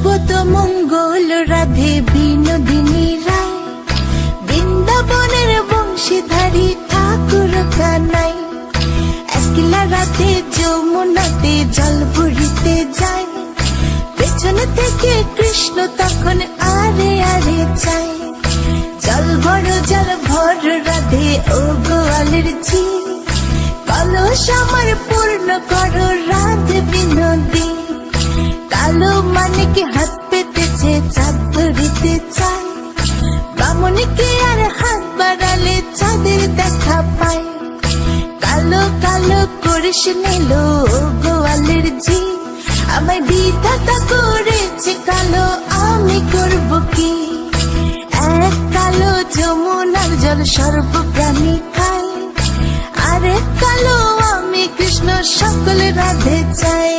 সুব্রত মঙ্গল রাধে বিনোদিনী রায়, বৃন্দাবনের বংশীধারী ঠাকুর কানাই। একলা রাতে যমুনাতে জল ভরিতে যায়, পেছন থেকে কৃষ্ণ তখন আরে আরে চায়। জল ভর রাধে ও গোয়ালের ঝি, কলস আমার পূর্ণ করো রাধে বিনোদী। কালো মানিক হাত পেতেছে চাঁদ ধরিতে চায়, বামুনকে আর হাত বাড়ালে চাঁদের দেখা পায়। কালো কালো করিস নিল গোয়ালের ঝি, আমায় বিধাতা করেছে কালো, আমি করব কি? এক কালো যমুনার জল সর্বপ্রাণী খায়, আরে কালো আমি কৃষ্ণ সকল রাধে চাই।